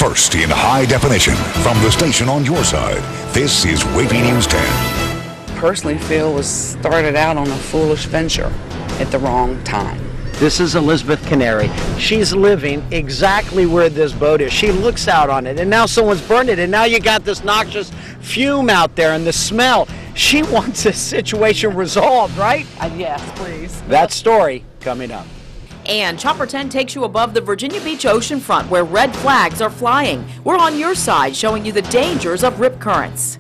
First in high definition from the station on your side, this is WAVY News 10. Personally feel was started out on a foolish venture at the wrong time. This is Elizabeth Canary. She's living exactly where this boat is. She looks out on it, and now someone's burned it, and now you got this noxious fume out there and the smell. She wants this situation resolved, right? Yes, please. That story coming up. And Chopper 10 takes you above the Virginia Beach oceanfront where red flags are flying. We're on your side, showing you the dangers of rip currents.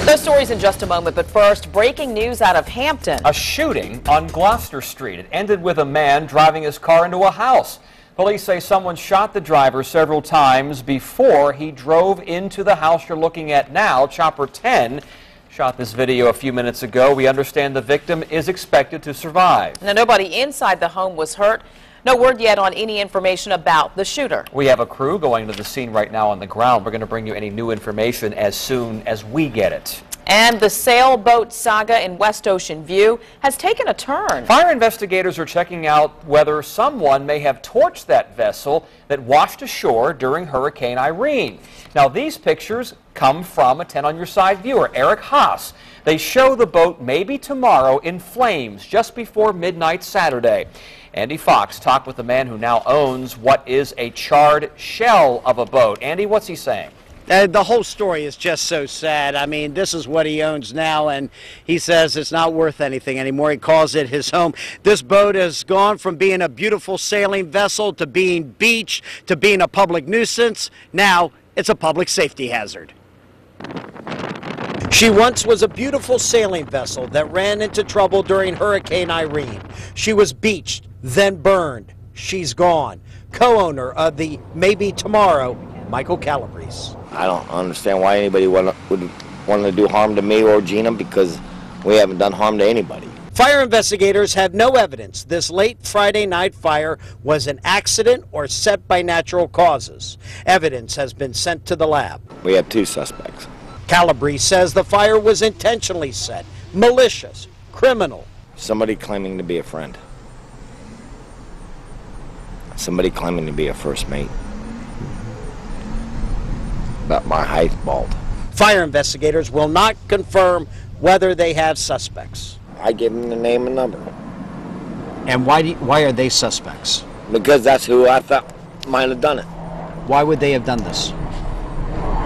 Those stories in just a moment, but first, breaking news out of Hampton. A shooting on Gloucester Street. It ended with a man driving his car into a house. Police say someone shot the driver several times before he drove into the house you're looking at now. Chopper 10 shot this video a few minutes ago. We understand the victim is expected to survive. Now, nobody inside the home was hurt. No word yet on any information about the shooter. We have a crew going to the scene right now on the ground. We're going to bring you any new information as soon as we get it. And the sailboat saga in West Ocean View has taken a turn. Fire investigators are checking out whether someone may have torched that vessel that washed ashore during Hurricane Irene. Now, these pictures come from a 10 on Your Side viewer, Eric Haas. They show the boat maybe tomorrow in flames just before midnight Saturday. Andy Fox talked with the man who now owns what is a charred shell of a boat. Andy, what's he saying? The whole story is just so sad. I mean, this is what he owns now, and he says it's not worth anything anymore. He calls it his home. This boat has gone from being a beautiful sailing vessel to being beached to being a public nuisance. Now it's a public safety hazard. She once was a beautiful sailing vessel that ran into trouble during Hurricane Irene. She was beached, then burned. She's gone. Co-owner of the Maybe Tomorrow, Michael Calabrese. I don't understand why anybody would want to do harm to me or Gina, because we haven't done harm to anybody. Fire investigators have no evidence this late Friday night fire was an accident or set by natural causes. Evidence has been sent to the lab. We have 2 suspects. Calabrese says the fire was intentionally set, malicious, criminal. Somebody claiming to be a friend. Somebody claiming to be a first mate. But my height's bald. Fire investigators will not confirm whether they have suspects. I give them the name and number. And why are they suspects? Because that's who I thought might have done it. Why would they have done this?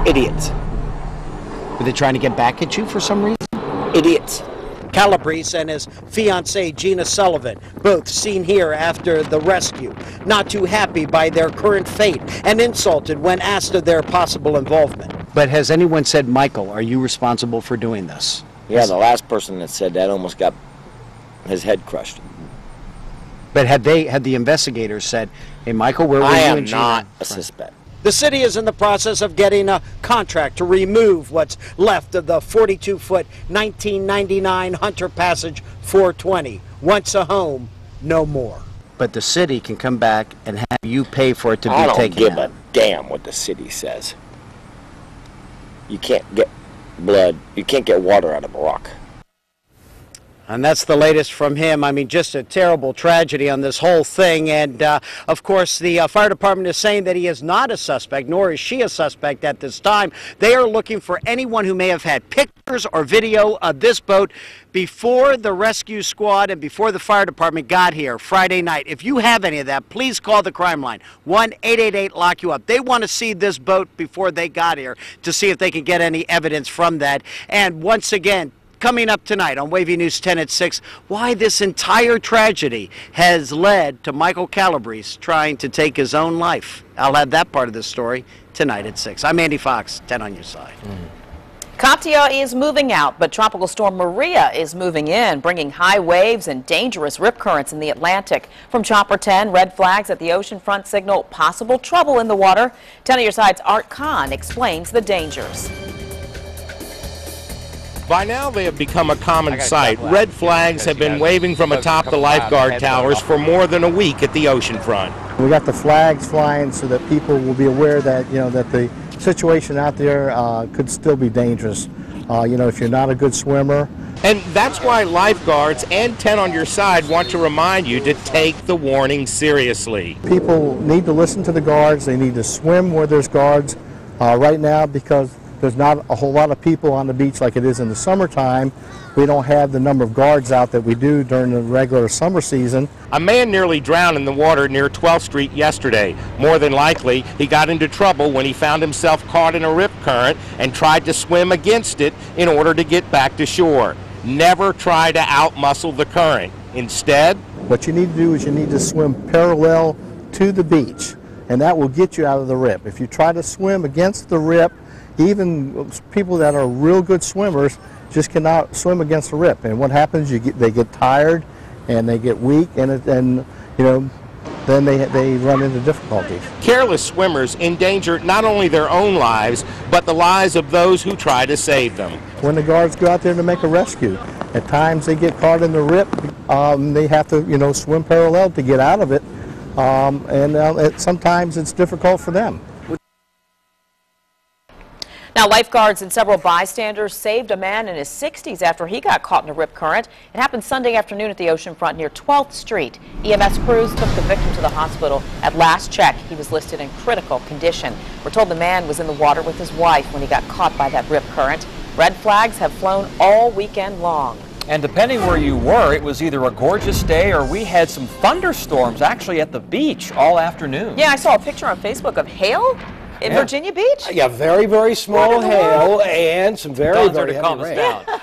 Idiots. Were they trying to get back at you for some reason? Idiots. Calabrese and his fiancée, Gina Sullivan, both seen here after the rescue, not too happy by their current fate and insulted when asked of their possible involvement. But has anyone said, Michael, are you responsible for doing this? Yeah, the last person that said that almost got his head crushed. But had the investigators said, hey, Michael, where were you and Gina? I am not a suspect. The city is in the process of getting a contract to remove what's left of the 42-foot 1999 Hunter Passage 420. Once a home, no more. But the city can come back and have you pay for it to be taken out. I don't give a damn what the city says. You can't get blood, you can't get water out of a rock. And that's the latest from him. I mean, just a terrible tragedy on this whole thing. And, of course, the fire department is saying that he is not a suspect, nor is she a suspect at this time. They are looking for anyone who may have had pictures or video of this boat before the rescue squad and before the fire department got here Friday night. If you have any of that, please call the crime line, 1-888-LOCK-YOU-UP. They want to see this boat before they got here to see if they can get any evidence from that. And once again, coming up tonight on WAVY News 10 at 6, why this entire tragedy has led to Michael Calabrese trying to take his own life. I'll have that part of the story tonight at 6. I'm Andy Fox, 10 on your side. Katia is moving out, but Tropical Storm Maria is moving in, bringing high waves and dangerous rip currents in the Atlantic. From Chopper 10, red flags at the oceanfront signal possible trouble in the water. 10 on your side's Art Khan explains the dangers. By now, they have become a common sight. Red flags have been waving from atop the lifeguard towers for more than a week at the oceanfront. We got the flags flying so that people will be aware that, that the situation out there could still be dangerous. If you're not a good swimmer. And that's why lifeguards and 10 on your side want to remind you to take the warning seriously. People need to listen to the guards. They need to swim where there's guards. Right now, because there's not a whole lot of people on the beach like it is in the summertime, we don't have the number of guards out that we do during the regular summer season. A man nearly drowned in the water near 12th Street yesterday. More than likely, he got into trouble when he found himself caught in a rip current and tried to swim against it in order to get back to shore. Never try to outmuscle the current. Instead, what you need to do is you need to swim parallel to the beach, and that will get you out of the rip. If you try to swim against the rip, even people that are real good swimmers just cannot swim against the rip. And what happens? They get tired and they get weak, and then they run into difficulties. Careless swimmers endanger not only their own lives, but the lives of those who try to save them. When the guards go out there to make a rescue, at times they get caught in the rip. They have to, swim parallel to get out of it, sometimes it's difficult for them. Now, lifeguards and several bystanders saved a man in his 60s after he got caught in a rip current. It happened Sunday afternoon at the oceanfront near 12th Street. EMS crews took the victim to the hospital. At last check, he was listed in critical condition. We're told the man was in the water with his wife when he got caught by that rip current. Red flags have flown all weekend long. And depending where you were, it was either a gorgeous day or we had some thunderstorms actually at the beach all afternoon. Yeah, I saw a picture on Facebook of hail in Virginia Beach? Yeah, very, very small hail and some very, very heavy rain.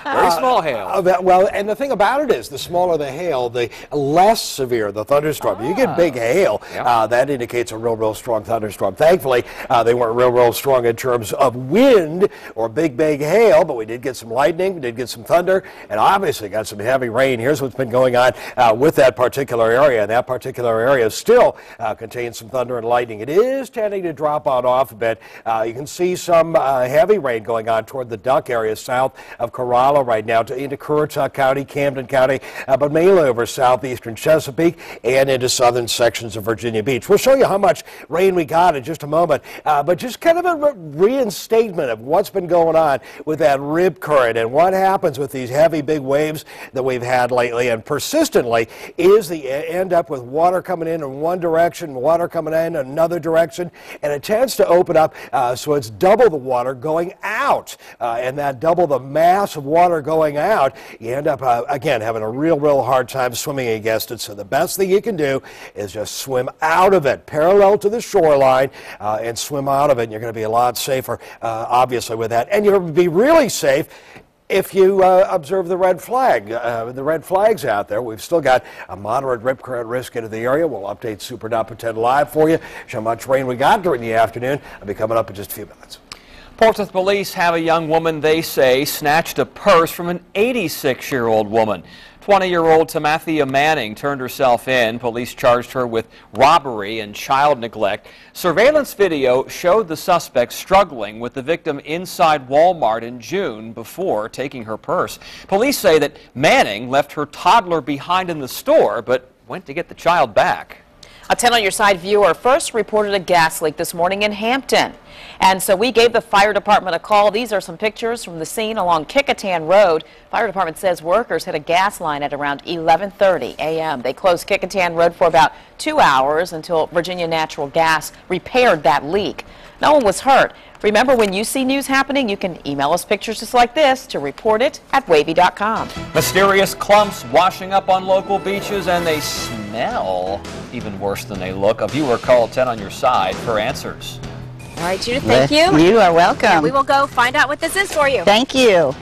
Very small hail. Well, and the thing about it is, the smaller the hail, the less severe the thunderstorm. You get big hail, that indicates a real, real strong thunderstorm. Thankfully, they weren't real, real strong in terms of wind or big, big hail, but we did get some lightning, we did get some thunder, and obviously got some heavy rain. Here's what's been going on with that particular area. And that particular area still contains some thunder and lightning. It is tending to drop on off a bit. You can see some heavy rain going on toward the Duck area south of Corolla right now into Currituck County, Camden County, but mainly over southeastern Chesapeake and into southern sections of Virginia Beach. We'll show you how much rain we got in just a moment, but just kind of a reinstatement of what's been going on with that rip current and what happens with these heavy big waves that we've had lately and persistently is the end up with water coming in one direction, water coming in another direction, and it tends to open up so it's double the water going out, and that double the mass of water going out, you end up again having a real hard time swimming against it. So the best thing you can do is just swim out of it parallel to the shoreline and swim out of it, and you're going to be a lot safer obviously with that, and you're going to be really safe if you observe the red flag, the red flags out there. We've still got a moderate rip current risk into the area. We'll update Super Duper 10 live for you. Show how much rain we got during the afternoon. I'll be coming up in just a few minutes. Portsmouth police have a young woman, they say, snatched a purse from an 86-year-old woman. 20-year-old Tamathia Manning turned herself in. Police charged her with robbery and child neglect. Surveillance video showed the suspect struggling with the victim inside Walmart in June before taking her purse. Police say that Manning left her toddler behind in the store, but went to get the child back. A 10 on your side viewer first reported a gas leak this morning in Hampton. And so we gave the fire department a call. These are some pictures from the scene along Kickotan Road. Fire department says workers hit a gas line at around 11:30 a.m. They closed Kickotan Road for about 2 hours until Virginia Natural Gas repaired that leak. No one was hurt. Remember, when you see news happening, you can email us pictures just like this to report it at WAVY.com. Mysterious clumps washing up on local beaches, and they smell even worse than they look. A viewer called 10 on your side for answers. All right, Judith, thank you. You are welcome. And we will go find out what this is for you. Thank you.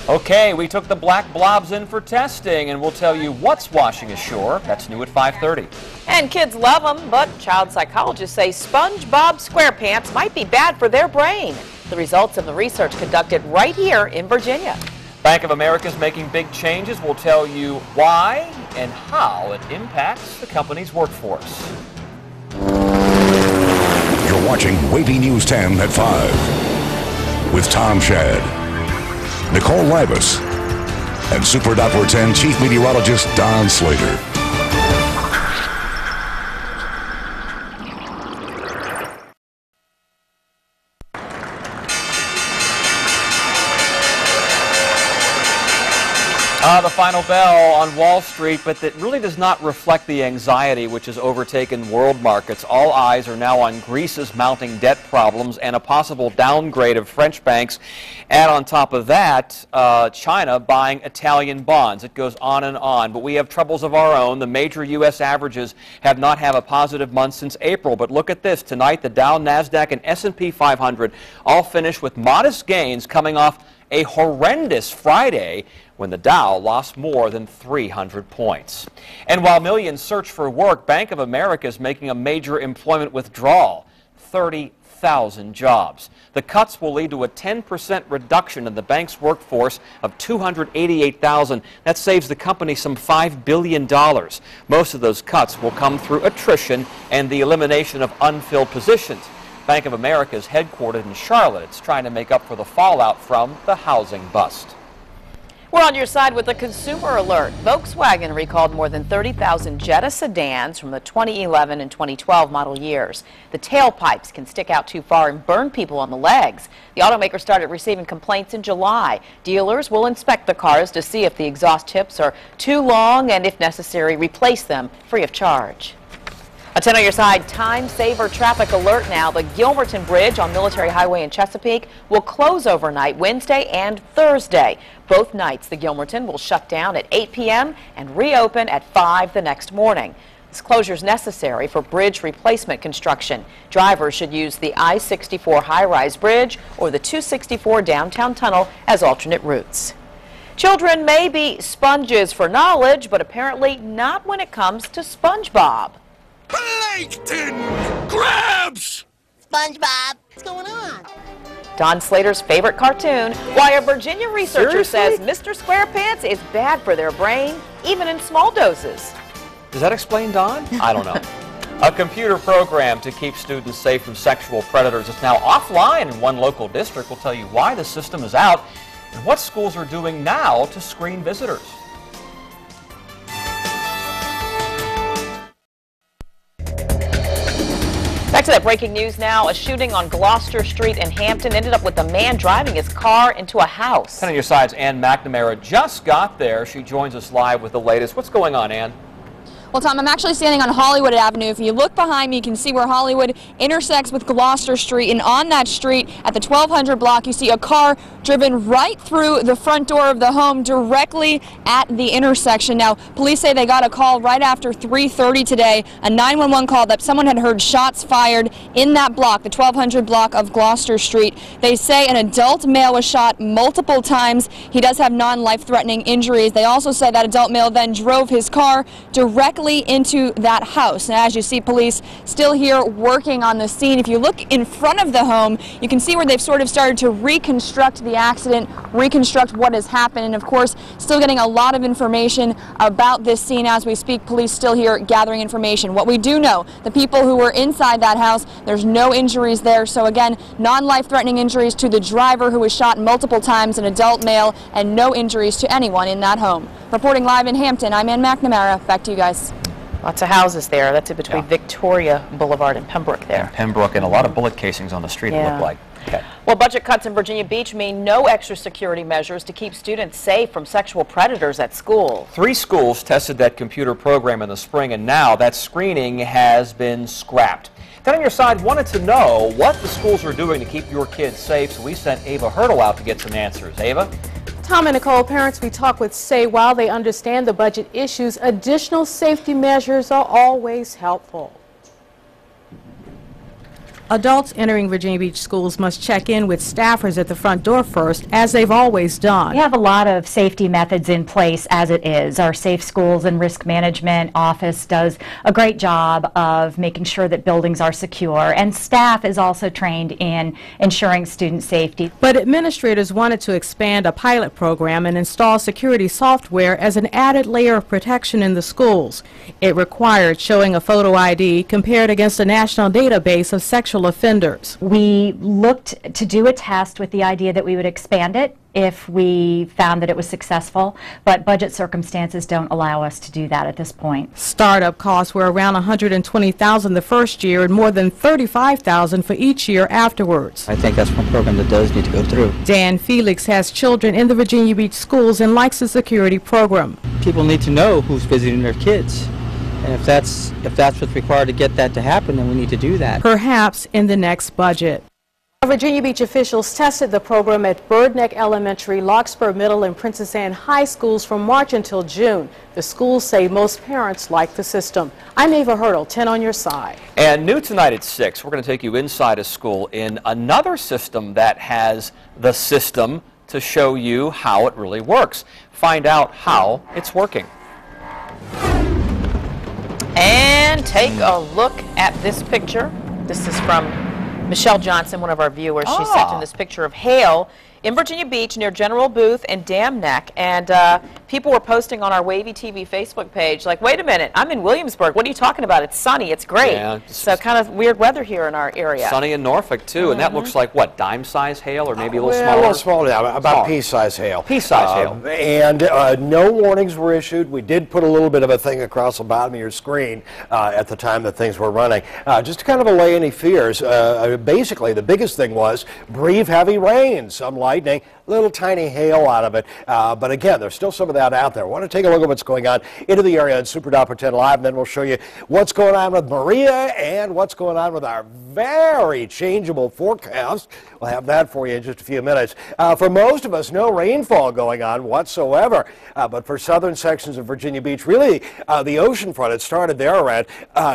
Okay, we took the black blobs in for testing, and we'll tell you what's washing ashore. That's new at 5:30. And kids love them, but child psychologists say SpongeBob SquarePants might be bad for their brain. The results of the research conducted right here in Virginia. Bank of America is making big changes. We'll tell you why and how it impacts the company's workforce. You're watching WAVY News 10 at 5 with Tom Shad, Nicole Libus, and Super Doppler 10 Chief Meteorologist Don Slater. The final bell on Wall Street, but that really does not reflect the anxiety which has overtaken world markets. All eyes are now on Greece's mounting debt problems and a possible downgrade of French banks. And on top of that, China buying Italian bonds. It goes on and on. But we have troubles of our own. The major U.S. averages have not had a positive month since April. But look at this. Tonight, the Dow, NASDAQ, and S&P 500 all finished with modest gains coming off a horrendous Friday when the Dow lost more than 300 points. And while millions search for work, Bank of America is making a major employment withdrawal, 30,000 jobs. The cuts will lead to a 10% reduction in the bank's workforce of 288,000. That saves the company some $5 billion. Most of those cuts will come through attrition and the elimination of unfilled positions. Bank of America is headquartered in Charlotte. It's trying to make up for the fallout from the housing bust. We're on your side with a consumer alert. Volkswagen recalled more than 30,000 Jetta sedans from the 2011 and 2012 model years. The tailpipes can stick out too far and burn people on the legs. The automaker started receiving complaints in July. Dealers will inspect the cars to see if the exhaust tips are too long and, if necessary, replace them free of charge. A 10 on your side, time saver traffic alert now. The Gilmerton Bridge on Military Highway in Chesapeake will close overnight Wednesday and Thursday. Both nights, the Gilmerton will shut down at 8 p.m. and reopen at 5 the next morning. This closure is necessary for bridge replacement construction. Drivers should use the I-64 high-rise bridge or the 264 downtown tunnel as alternate routes. Children may be sponges for knowledge, but apparently not when it comes to SpongeBob. Plankton grabs! SpongeBob, what's going on? Don Slater's favorite cartoon. Why a Virginia researcher says Mr. SquarePants is bad for their brain, even in small doses. Does that explain Don? I don't know. A computer program to keep students safe from sexual predators is now offline in one local district. We'll tell you why the system is out and what schools are doing now to screen visitors. Back to that breaking news now. A shooting on Gloucester Street in Hampton ended up with a man driving his car into a house. 10 on your side's Ann McNamara just got there. She joins us live with the latest. What's going on, Ann? Well, Tom, I'm actually standing on Hollywood Avenue. If you look behind me, you can see where Hollywood intersects with Gloucester Street. And on that street, at the 1200 block, you see a car driven right through the front door of the home directly at the intersection. Now, police say they got a call right after 3:30 today, a 911 call that someone had heard shots fired in that block, the 1200 block of Gloucester Street. They say an adult male was shot multiple times. He does have non-life-threatening injuries. They also say that adult male then drove his car directly into that house. And as you see, police still here working on the scene. If you look in front of the home, you can see where they've sort of started to reconstruct the accident, reconstruct what has happened, and of course still getting a lot of information about this scene as we speak. Police still here gathering information. What we do know, the people who were inside that house, there's no injuries there. So again, non-life-threatening injuries to the driver who was shot multiple times, an adult male, and no injuries to anyone in that home. Reporting live in Hampton, I'm Ann McNamara. Back to you guys. Lots of houses there. That's in between Victoria Boulevard and Pembroke there. Pembroke, and a lot of bullet casings on the street, it looked like. Okay. Well, budget cuts in Virginia Beach mean no extra security measures to keep students safe from sexual predators at school. 3 schools tested that computer program in the spring, and now that screening has been scrapped. Then on your side, wanted to know what the schools are doing to keep your kids safe, so we sent Ava Hurdle out to get some answers. Ava? Tom and Nicole, parents we talk with say while they understand the budget issues, additional safety measures are always helpful. Adults entering Virginia Beach schools must check in with staffers at the front door first, as they've always done. We have a lot of safety methods in place as it is. Our Safe Schools and Risk Management Office does a great job of making sure that buildings are secure, and staff is also trained in ensuring student safety. But administrators wanted to expand a pilot program and install security software as an added layer of protection in the schools. It required showing a photo ID compared against a national database of sexual potential offenders. We looked to do a test with the idea that we would expand it if we found that it was successful, but budget circumstances don't allow us to do that at this point. Startup costs were around $120,000 the first year and more than $35,000 for each year afterwards. I think that's one program that does need to go through. Dan Felix has children in the Virginia Beach schools and likes the security program. People need to know who's visiting their kids. And if that's what's required to get that to happen, then we need to do that. Perhaps in the next budget. Virginia Beach officials tested the program at Birdneck Elementary, Larkspur Middle, and Princess Anne High schools from March until June. The schools say most parents like the system. I'm Ava Hurdle, 10 on your side. And new tonight at 6, we're going to take you inside a school in another system that has the system to show you how it really works. Find out how it's working. And take a look at this picture. This is from Michelle Johnson, one of our viewers. She sent in this picture of hail in Virginia Beach near General Booth and Dam Neck, and people were posting on our WAVY TV Facebook page like, wait a minute, I'm in Williamsburg. What are you talking about? It's sunny. It's great. Yeah, so kind of weird weather here in our area. Sunny in Norfolk, too, and that looks like, what, dime-size hail or maybe a little smaller? A little smaller, yeah, about pea-size hail. Pea-size hail. And no warnings were issued. We did put a little bit of a thing across the bottom of your screen at the time that things were running, just to kind of allay any fears. Basically, the biggest thing was brief, heavy rain, some lightning, little tiny hail out of it. But again, there's still some of that out there. I want to take a look at what's going on into the area on Super Doppler 10 Live, and then we'll show you what's going on with Maria and what's going on with our very changeable forecast. We'll have that for you in just a few minutes. For most of us, no rainfall going on whatsoever. But for southern sections of Virginia Beach, really the ocean front, it started there around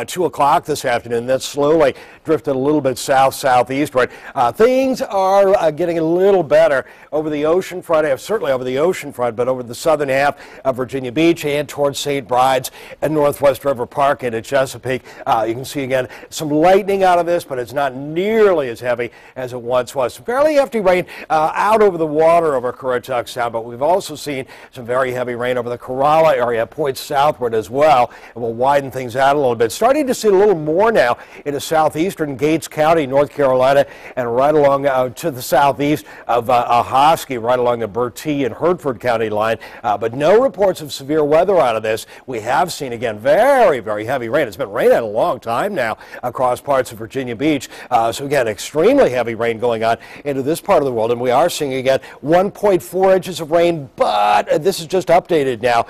2 o'clock this afternoon. Then slowly drifted a little bit south-southeastward. Things are getting a little better over the ocean front, certainly over the ocean front, but over the southern half of Virginia Beach and towards St. Bride's and Northwest River Park into Chesapeake. You can see again some lightning out of this, but it's not nearly as heavy as it once was. Some fairly hefty rain out over the water over Currituck Sound, but we've also seen some very heavy rain over the Corolla area, points southward as well, and we'll widen things out a little bit. Starting to see a little more now into southeastern Gates County, North Carolina, and right along to the southeast of Hosky, right along the Bertie and Hertford County line, but no reports of severe weather out of this. We have seen, again, very, very heavy rain. It's been raining a long time now across parts of Virginia Beach, so again, extremely heavy rain going on into this part of the world, and we are seeing, again, 1.4 inches of rain, but this is just updated now,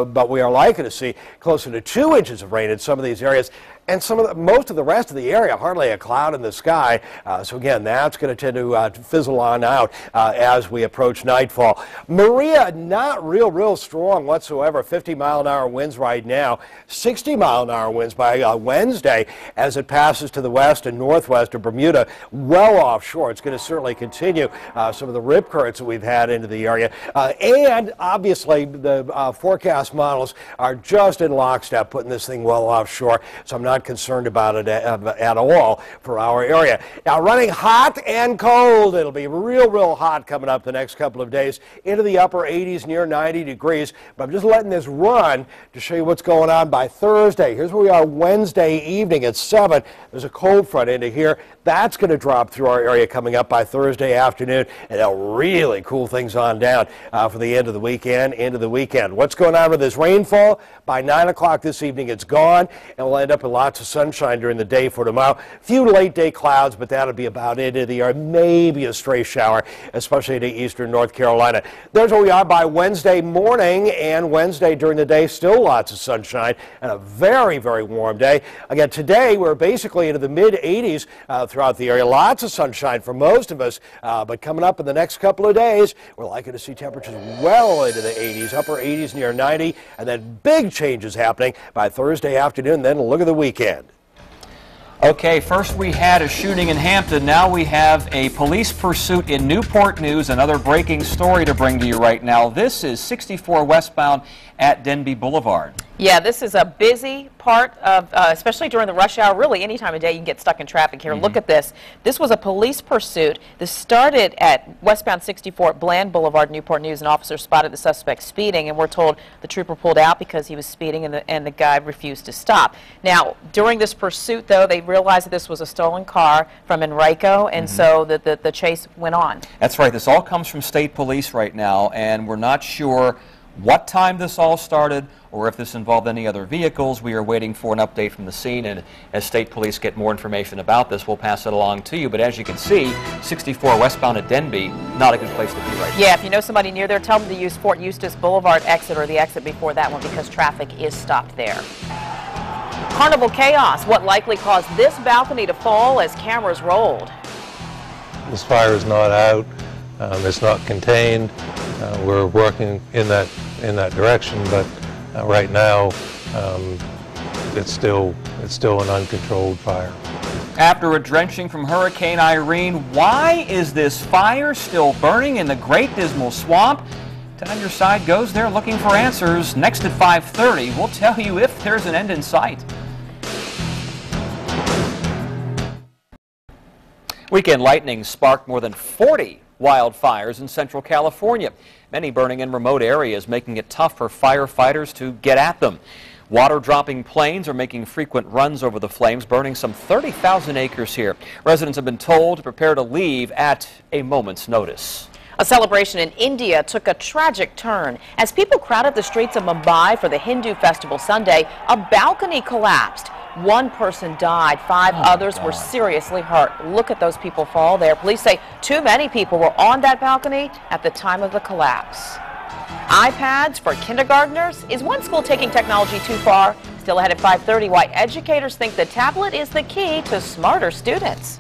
but we are likely to see closer to 2 inches of rain in some of these areas. And most of the rest of the area, hardly a cloud in the sky. So again, that's going to tend to fizzle on out as we approach nightfall. Maria, not real strong whatsoever. 50-mile-an-hour winds right now. 60-mile-an-hour winds by Wednesday as it passes to the west and northwest of Bermuda, well offshore. It's going to certainly continue some of the rip currents that we've had into the area. And obviously, the forecast models are just in lockstep, putting this thing well offshore. So I'm not concerned about it at all for our area. Now, running hot and cold. It'll be real hot coming up the next couple of days into the upper 80s, near 90 degrees. But I'm just letting this run to show you what's going on by Thursday. Here's where we are Wednesday evening at 7. There's a cold front into here. That's going to drop through our area coming up by Thursday afternoon, and it'll really cool things on down for the end of the weekend, into the weekend. What's going on with this rainfall? By 9 o'clock this evening, it's gone, and we'll end up with lots of sunshine during the day for tomorrow. A few late-day clouds, but that'll be about it in the yard. Maybe a stray shower, especially to eastern North Carolina. There's where we are by Wednesday morning, and Wednesday during the day, still lots of sunshine and a very warm day. Again, today we're basically into the mid-80s throughout the area. Lots of sunshine for most of us, but coming up in the next couple of days, we're likely to see temperatures well into the 80s, upper 80s near 90, and then big changes happening by Thursday afternoon. Then look at the weekend. Okay, first we had a shooting in Hampton. Now we have a police pursuit in Newport News. Another breaking story to bring to you right now. This is 64 westbound at Denby Boulevard. Yeah, this is a busy part of, especially during the rush hour, really any time of day you can get stuck in traffic here. Look at this. This was a police pursuit. This started at westbound 64 at Bland Boulevard, Newport News. An officer spotted the suspect speeding, and we're told the trooper pulled out because he was speeding and the guy refused to stop. Now, during this pursuit, though, they realized that this was a stolen car from Enrico, and so the chase went on. That's right. This all comes from state police right now, and we're not sure what time this all started or if this involved any other vehicles. We are waiting for an update from the scene, and as state police get more information about this, we'll pass it along to you. But as you can see, 64 westbound at Denby, not a good place to be right now. Yeah, if you know somebody near there, tell them to use Fort Eustis Boulevard exit or the exit before that one because traffic is stopped there. Carnival chaos. What likely caused this balcony to fall as cameras rolled? This fire is not out. It's not contained. We're working in that direction, but right now it's still an uncontrolled fire. After a drenching from Hurricane Irene, why is this fire still burning in the Great Dismal Swamp? 10 on Your Side goes there looking for answers. Next at 5:30, we'll tell you if there's an end in sight. Weekend lightning sparked more than 40 wildfires in Central California, many burning in remote areas, making it tough for firefighters to get at them. Water-dropping planes are making frequent runs over the flames, burning some 30,000 acres here. Residents have been told to prepare to leave at a moment's notice. A celebration in India took a tragic turn. As people crowded the streets of Mumbai for the Hindu festival Sunday, a balcony collapsed. One person died, 5 others were seriously hurt. Look at those people fall there. Police say too many people were on that balcony at the time of the collapse. iPads for kindergartners? Is one school taking technology too far? Still ahead at 5:30, why educators think the tablet is the key to smarter students.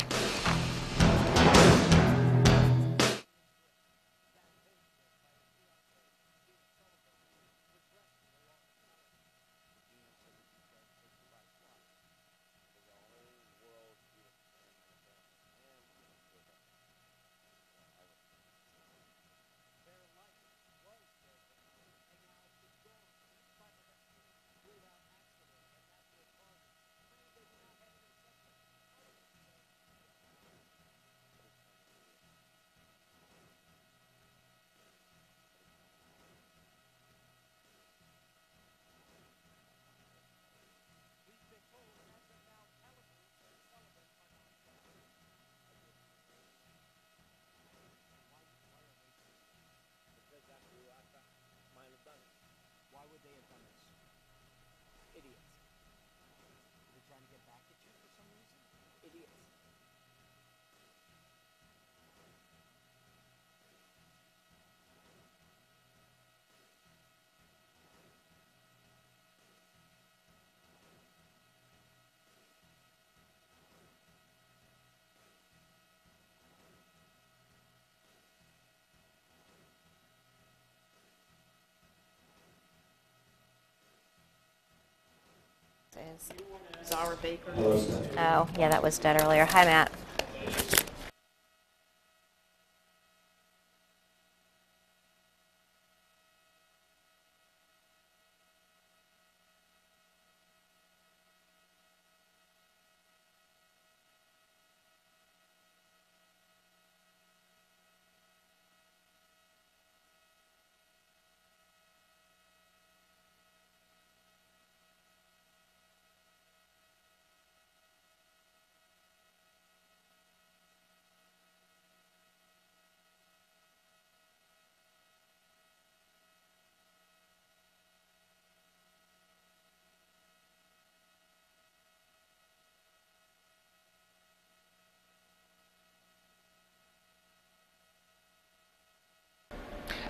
Zara Baker. Oh, yeah, that was dead earlier. Hi, Matt.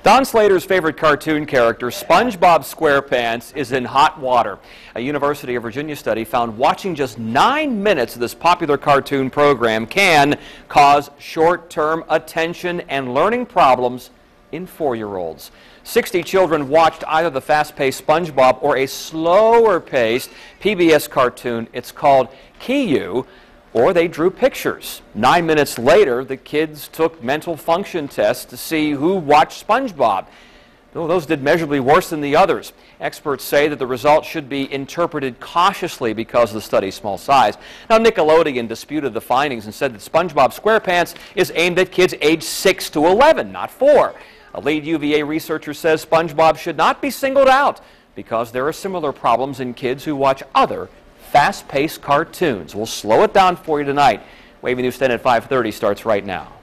Don Slater's favorite cartoon character, SpongeBob SquarePants, is in hot water. A University of Virginia study found watching just 9 minutes of this popular cartoon program can cause short-term attention and learning problems in 4-year-olds. 60 children watched either the fast-paced SpongeBob or a slower-paced PBS cartoon. It's called Kiyu. Or they drew pictures. 9 minutes later, the kids took mental function tests to see who watched SpongeBob. though those did measurably worse than the others. Experts say that the results should be interpreted cautiously because of the study's small size. Now, Nickelodeon disputed the findings and said that SpongeBob SquarePants is aimed at kids aged 6 to 11, not 4. A lead UVA researcher says SpongeBob should not be singled out because there are similar problems in kids who watch other fast-paced cartoons. We'll slow it down for you tonight. WAVY News 10 at 5:30 starts right now.